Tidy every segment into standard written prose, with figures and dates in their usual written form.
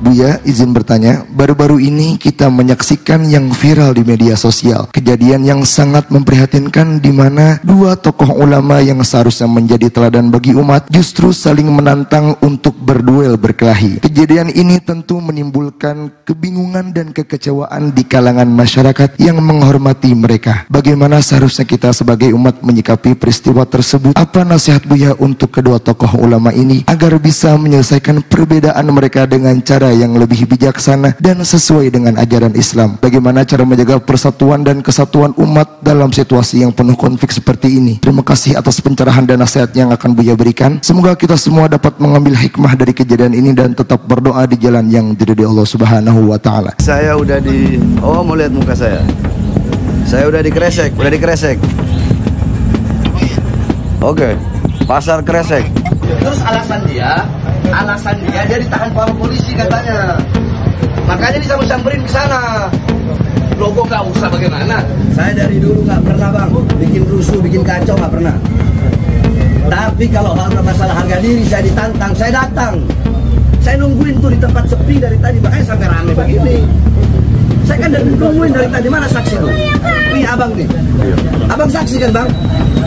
Buya, izin bertanya, baru-baru ini kita menyaksikan yang viral di media sosial. Kejadian yang sangat memprihatinkan di mana dua tokoh ulama yang seharusnya menjadi teladan bagi umat justru saling menantang untuk berduel berkelahi. Kejadian ini tentu menimbulkan kebingungan dan kekecewaan di kalangan masyarakat yang menghormati mereka. Bagaimana seharusnya kita sebagai umat menyikapi peristiwa tersebut? Apa nasihat Buya untuk kedua tokoh ulama ini agar bisa menyelesaikan perbedaan mereka dengan cara yang lebih bijaksana dan sesuai dengan ajaran Islam? Bagaimana cara menjaga persatuan dan kesatuan umat dalam situasi yang penuh konflik seperti ini? Terima kasih atas pencerahan dan nasihat yang akan Buya berikan. Semoga kita semua dapat mengambil hikmah dari kejadian ini dan tetap berdoa di jalan yang diridhoi Allah Subhanahu wa taala. Saya udah mau lihat muka saya. Saya udah dikresek. Oke. Pasar Kresek. Terus alasan dia ditahan sama polisi katanya. Makanya bisa samperin ke sana. Logo gak usah bagaimana? Saya dari dulu nggak pernah bang bikin rusuh, bikin kacau, nggak pernah. Tapi kalau masalah harga diri saya ditantang, saya datang. Saya nungguin tuh di tempat sepi dari tadi, makanya sampai rame begini. Saya kan dari nungguin dari tadi. Mana saksi tuh? Ini abang nih. Abang saksi kan bang?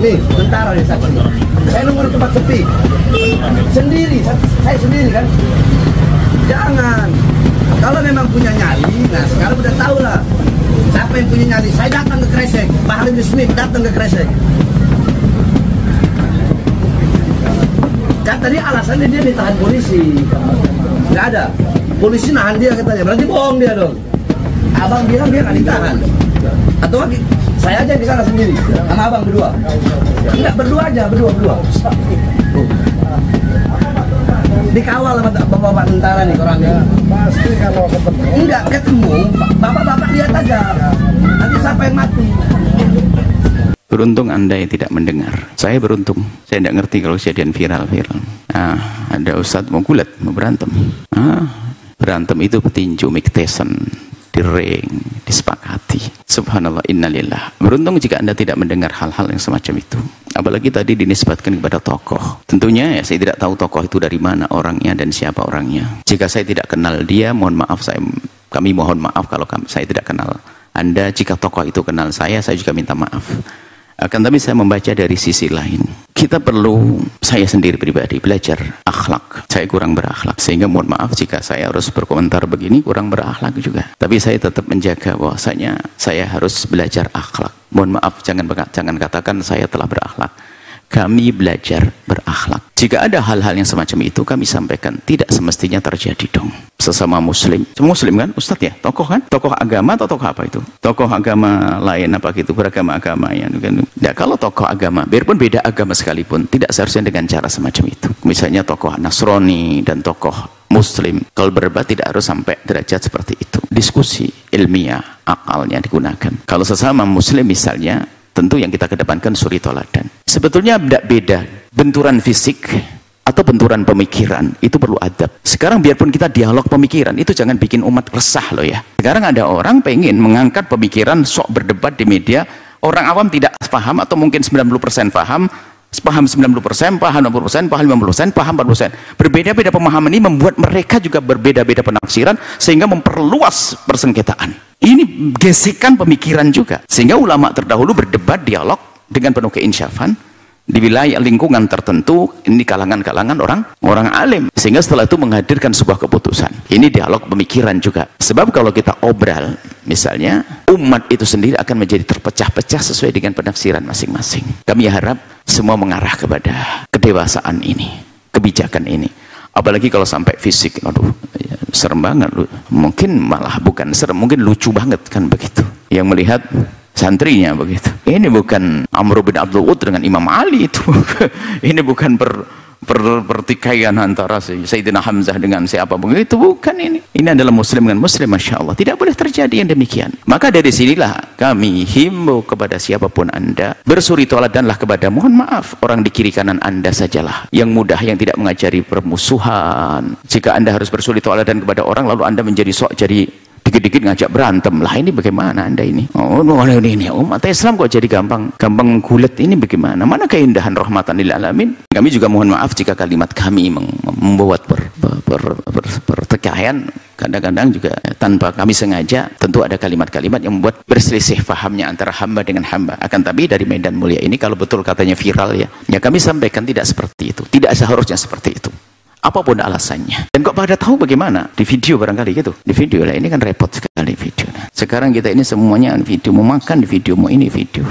Nih, tentara nih saksi. Saya nunggu di tempat sepi. Sendiri, saya sendiri kan? Jangan. Kalau memang punya nyali, nah sekarang udah tahu lah. Siapa yang punya nyali? Saya datang ke Kresek. Pak Halim Smith datang ke Kresek. Kan tadi alasannya dia ditahan polisi. Nggak ada. Polisi nahan dia katanya. Berarti bohong dia dong. Abang bilang dia nggak ditahan. Atau saya aja di sana sendiri sama abang berdua. Enggak, berdua aja, berdua. Dikawal sama bapak-bapak tentara nih orangnya. Pasti kalau ketemu. Enggak ketemu, bapak-bapak lihat aja. Nanti siapa yang mati. Beruntung Anda yang tidak mendengar. Saya beruntung. Saya tidak ngerti kalau kejadian viral. Ada ustadz mau gulat, mau berantem. Berantem itu petinju, Mike Tyson. Di ring, disepakati. Subhanallah, innalillah. Beruntung jika Anda tidak mendengar hal-hal yang semacam itu. Apalagi tadi dinisbatkan kepada tokoh. Tentunya ya saya tidak tahu tokoh itu dari mana orangnya dan siapa orangnya. Jika saya tidak kenal dia, mohon maaf, kami mohon maaf kalau saya tidak kenal Anda. Jika tokoh itu kenal saya juga minta maaf. Akan tapi saya membaca dari sisi lain. Kita perlu, saya sendiri pribadi, belajar akhlak. Saya kurang berakhlak, sehingga mohon maaf jika saya harus berkomentar begini, kurang berakhlak juga. Tapi saya tetap menjaga bahwasanya saya harus belajar akhlak. Mohon maaf, jangan katakan saya telah berakhlak. Kami belajar berakhlak. Jika ada hal-hal yang semacam itu, kami sampaikan tidak semestinya terjadi dong. Sesama muslim, muslim kan Ustadz ya, tokoh kan, tokoh agama atau tokoh apa itu, tokoh agama lain apa gitu, beragama-agama ya kan. Nah, kalau tokoh agama, biarpun beda agama sekalipun, tidak seharusnya dengan cara semacam itu. Misalnya tokoh Nasrani dan tokoh muslim, kalau berdebat tidak harus sampai derajat seperti itu. Diskusi ilmiah, akalnya digunakan. Kalau sesama muslim misalnya, tentu yang kita kedepankan suri toladan. Sebetulnya tidak beda benturan fisik atau benturan pemikiran, itu perlu adab. Sekarang biarpun kita dialog pemikiran, itu jangan bikin umat resah loh ya. Sekarang ada orang pengen mengangkat pemikiran, sok berdebat di media, orang awam tidak paham atau mungkin 90% paham 90%, paham 60%, paham 50%, paham 40%. Berbeda-beda pemahaman ini membuat mereka juga berbeda-beda penafsiran sehingga memperluas persengketaan. Ini gesekan pemikiran juga. Sehingga ulama terdahulu berdebat, dialog dengan penuh keinsyafan di wilayah lingkungan tertentu, ini kalangan-kalangan orang alim, sehingga setelah itu menghadirkan sebuah keputusan. Ini dialog pemikiran juga. Sebab kalau kita obral misalnya, umat itu sendiri akan menjadi terpecah-pecah sesuai dengan penafsiran masing-masing. Kami harap semua mengarah kepada kedewasaan ini, kebijakan ini. Apalagi kalau sampai fisik, aduh ya, serem banget. Mungkin malah bukan serem, mungkin lucu banget kan begitu. Yang melihat santrinya begitu. Ini bukan Amr bin Abdul Ud dengan Imam Ali itu. Ini bukan pertikaian antara Sayyidina Hamzah dengan siapa begitu, bukan ini. Ini adalah muslim dengan muslim, Masya Allah. Tidak boleh terjadi yang demikian. Maka dari sinilah kami himbau kepada siapapun Anda, bersuri toladanlah kepada, mohon maaf, orang di kiri kanan Anda sajalah yang mudah, yang tidak mengajari permusuhan. Jika Anda harus bersuri toladan kepada orang lalu Anda menjadi sok, jadi dikit-dikit ngajak berantem, lah ini bagaimana Anda ini? Oh, ini umat Islam kok jadi gampang gulet, ini bagaimana? Mana keindahan rahmatan lil alamin? Kami juga mohon maaf jika kalimat kami membuat pertikaian, kadang-kadang juga tanpa kami sengaja, tentu ada kalimat-kalimat yang membuat berselisih fahamnya antara hamba dengan hamba. Akan tapi dari medan mulia ini, kalau betul katanya viral ya kami sampaikan tidak seperti itu, tidak seharusnya seperti itu, apapun alasannya. Dan kok pada tahu bagaimana? Di video barangkali gitu, di video lah, ini kan repot sekali video. Sekarang kita ini semuanya video, mau makan di video, mau ini video.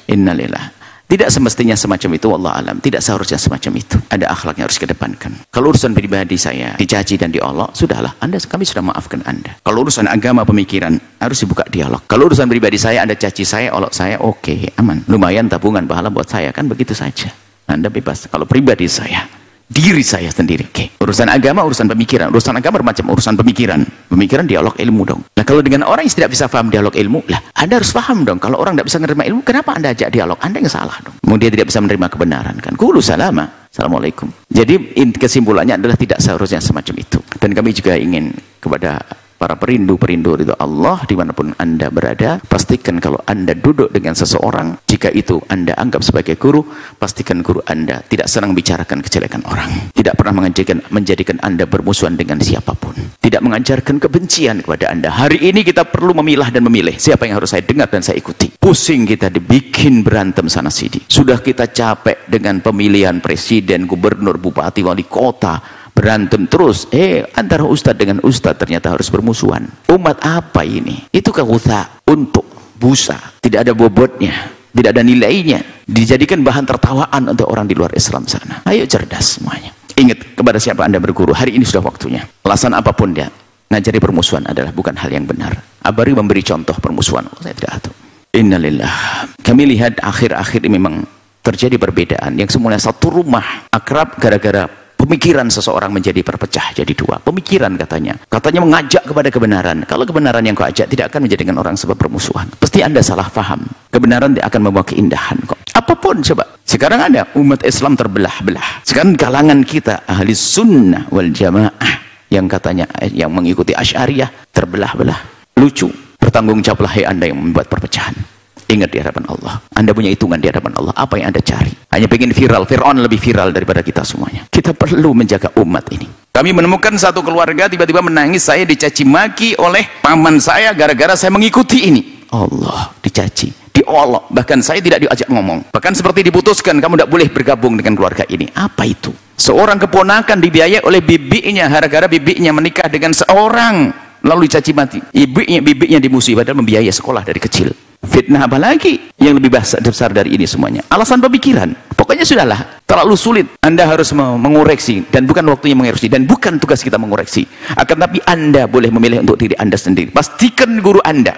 Innalillah. Tidak semestinya semacam itu, wallah alam. Tidak seharusnya semacam itu. Ada akhlak yang harus kedepankan. Kalau urusan pribadi saya dicaci dan diolok, sudahlah, kami sudah maafkan Anda. Kalau urusan agama, pemikiran, harus dibuka dialog. Kalau urusan pribadi saya, Anda caci saya, olok saya, oke, aman. Lumayan tabungan pahala buat saya, kan begitu saja. Anda bebas. Kalau pribadi saya, diri saya sendiri, oke. Urusan agama, urusan pemikiran. Urusan agama bermacam, urusan pemikiran. Pemikiran dialog ilmu dong. Nah, kalau dengan orang yang tidak bisa paham dialog ilmu, lah Anda harus paham dong. Kalau orang tidak bisa menerima ilmu, kenapa Anda ajak dialog? Anda yang salah dong. Kemudian dia tidak bisa menerima kebenaran, kan? Qulu salama. Assalamualaikum. Jadi kesimpulannya adalah tidak seharusnya semacam itu. Dan kami juga ingin kepada para perindu-perindu ridho Allah dimanapun Anda berada, pastikan kalau Anda duduk dengan seseorang, jika itu Anda anggap sebagai guru, pastikan guru Anda tidak senang bicarakan kejelekan orang, tidak pernah menjadikan Anda bermusuhan dengan siapapun, tidak mengajarkan kebencian kepada Anda. Hari ini kita perlu memilah dan memilih siapa yang harus saya dengar dan saya ikuti. Pusing kita dibikin berantem sana sini, sudah kita capek dengan pemilihan presiden, gubernur, bupati, wali kota, berantem terus, antara ustadz dengan ustadz ternyata harus bermusuhan. Umat apa ini? Itu kehutsa, untuk busa, tidak ada bobotnya, tidak ada nilainya, dijadikan bahan tertawaan untuk orang di luar Islam sana. Ayo cerdas semuanya. Ingat kepada siapa Anda berguru, hari ini sudah waktunya. Alasan apapun dia, ngajari permusuhan adalah bukan hal yang benar. Abari memberi contoh permusuhan, saya tidak tahu. Innalillah. Kami lihat akhir-akhir ini memang terjadi perbedaan, yang semuanya satu rumah akrab gara-gara pemikiran seseorang menjadi terpecah jadi dua. Pemikiran katanya mengajak kepada kebenaran. Kalau kebenaran yang kau ajak tidak akan menjadikan orang sebab permusuhan. Pasti Anda salah paham. Kebenaran tidak akan membawa keindahan kok. Apapun coba. Sekarang ada umat Islam terbelah-belah. Sekarang kalangan kita ahli sunnah wal jamaah yang katanya yang mengikuti Asy'ariyah terbelah-belah. Lucu. Bertanggung jawablah hai Anda yang membuat perpecahan. Ingat di hadapan Allah, Anda punya hitungan di hadapan Allah. Apa yang Anda cari? Hanya pengen viral. Fir'aun lebih viral daripada kita semuanya. Kita perlu menjaga umat ini. Kami menemukan satu keluarga tiba-tiba menangis, saya dicaci maki oleh paman saya gara-gara saya mengikuti ini. Allah, dicaci, diolok, bahkan saya tidak diajak ngomong, bahkan seperti diputuskan, kamu tidak boleh bergabung dengan keluarga ini. Apa itu? Seorang keponakan dibiayai oleh bibinya, gara-gara bibinya menikah dengan seorang, lalu dicaci mati. Bibinya dimusuhi padahal membiayai sekolah dari kecil. Fitnah apa lagi yang lebih besar dari ini semuanya? Alasan pemikiran. Pokoknya sudahlah, terlalu sulit. Anda harus mengoreksi, dan bukan waktunya mengoreksi, dan bukan tugas kita mengoreksi. Akan tapi Anda boleh memilih untuk diri Anda sendiri. Pastikan guru Anda.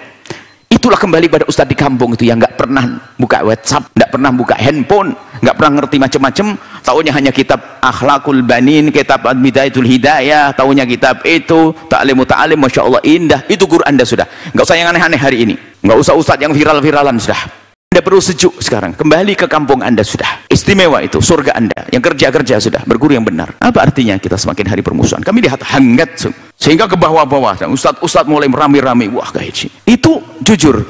Itulah kembali pada ustadz di kampung itu yang nggak pernah buka WhatsApp, nggak pernah buka handphone, nggak pernah ngerti macam-macam. Taunya hanya kitab Akhlaqul Banin, kitab Bidayatul Hidayah, taunya kitab itu Ta'limu Ta'lim, Masya Allah indah. Itu guru Anda sudah. Nggak usah yang aneh-aneh hari ini. Nggak usah ustadz yang viral-viralan sudah. Anda perlu sejuk sekarang. Kembali ke kampung Anda sudah. Istimewa itu, surga Anda. Yang kerja-kerja sudah, berguru yang benar. Apa artinya kita semakin hari permusuhan? Kami lihat hangat sehingga ke bawah-bawah. Ustadz mulai merame-rame. Wah, kayak itu jujur.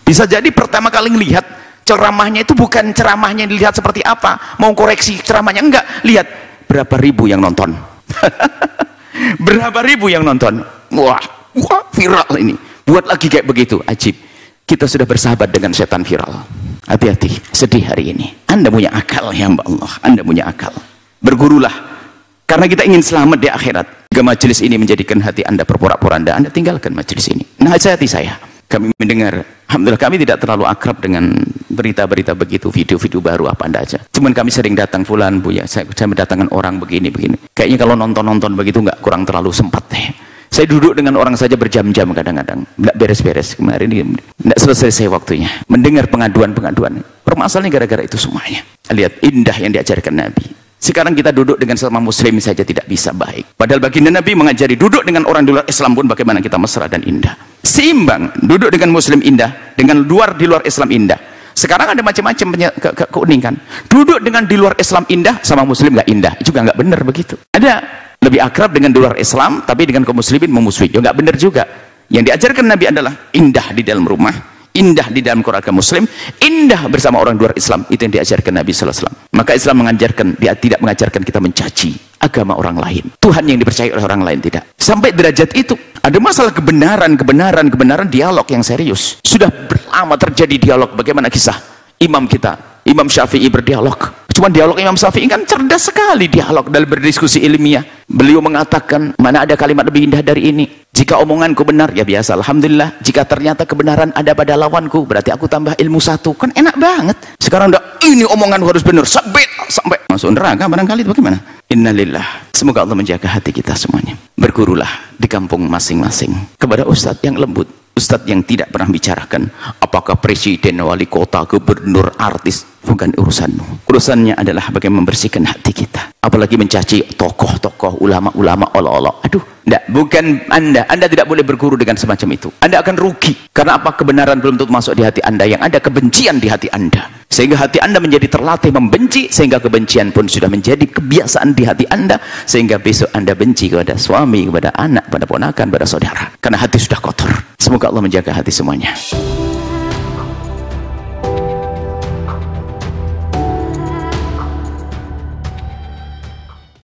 Bisa jadi pertama kali melihat ceramahnya itu bukan ceramahnya dilihat seperti apa. Mau koreksi ceramahnya, enggak. Lihat berapa ribu yang nonton. Berapa ribu yang nonton. Wah, viral ini. Buat lagi kayak begitu, ajib. Kita sudah bersahabat dengan setan viral. Hati-hati, sedih hari ini. Anda punya akal ya Mbak Allah, Anda punya akal. Bergurulah, karena kita ingin selamat di akhirat. Jika majelis ini menjadikan hati Anda berporak-poranda, Anda tinggalkan majelis ini. Nah, hati saya, kami mendengar, alhamdulillah kami tidak terlalu akrab dengan berita-berita begitu, video-video baru apa Anda aja. Cuman kami sering datang, fulan bu ya, saya mendatangkan orang begini. Kayaknya kalau nonton-nonton begitu nggak kurang terlalu sempat deh. Saya duduk dengan orang saja berjam-jam kadang-kadang, nggak beres-beres. Kemarin ini nggak selesai waktunya mendengar pengaduan-pengaduan. Permasalahannya gara-gara itu semuanya. Lihat indah yang diajarkan Nabi. Sekarang kita duduk dengan sesama muslim saja tidak bisa baik. Padahal baginda Nabi mengajari duduk dengan orang di luar Islam pun bagaimana kita mesra dan indah. Seimbang, duduk dengan muslim indah, dengan di luar Islam indah. Sekarang ada macam-macam keunikan. Duduk dengan di luar Islam indah, sama muslim nggak indah. Juga nggak benar begitu. Ada lebih akrab dengan di luar Islam, tapi dengan kaum muslimin memusuhi. Ya nggak benar juga. Yang diajarkan Nabi adalah indah di dalam rumah, indah di dalam keluarga muslim, indah bersama orang luar Islam. Itu yang diajarkan Nabi sallallahu alaihi wasallam. Maka Islam mengajarkan, dia tidak mengajarkan kita mencaci agama orang lain, Tuhan yang dipercayai oleh orang lain, tidak. Sampai derajat itu. Ada masalah kebenaran dialog yang serius. Sudah lama terjadi dialog. Bagaimana kisah imam kita, Imam Syafi'i berdialog. Cuma dialog Imam Syafi'i kan cerdas sekali dialog dalam berdiskusi ilmiah. Beliau mengatakan, mana ada kalimat lebih indah dari ini? Jika omonganku benar, ya biasa, alhamdulillah. Jika ternyata kebenaran ada pada lawanku, berarti aku tambah ilmu satu. Kan enak banget. Sekarang udah, ini omonganku harus benar. Sampai masuk neraka barangkali, itu bagaimana? Innalillah. Semoga Allah menjaga hati kita semuanya. Bergurulah di kampung masing-masing kepada ustadz yang lembut, ustadz yang tidak pernah bicarakan apakah presiden, wali kota, gubernur, artis. Bukan urusanmu. Urusannya adalah bagaimana membersihkan hati kita. Apalagi mencaci tokoh-tokoh, ulama-ulama, Allah-Allah. Aduh, enggak, bukan Anda. Anda tidak boleh berguru dengan semacam itu. Anda akan rugi. Karena apa? Kebenaran belum tentu masuk di hati Anda. Yang ada kebencian di hati Anda. Sehingga hati Anda menjadi terlatih membenci. Sehingga kebencian pun sudah menjadi kebiasaan di hati Anda. Sehingga besok Anda benci kepada suami, kepada anak, kepada ponakan, kepada saudara. Karena hati sudah kotor. Semoga Allah menjaga hati semuanya.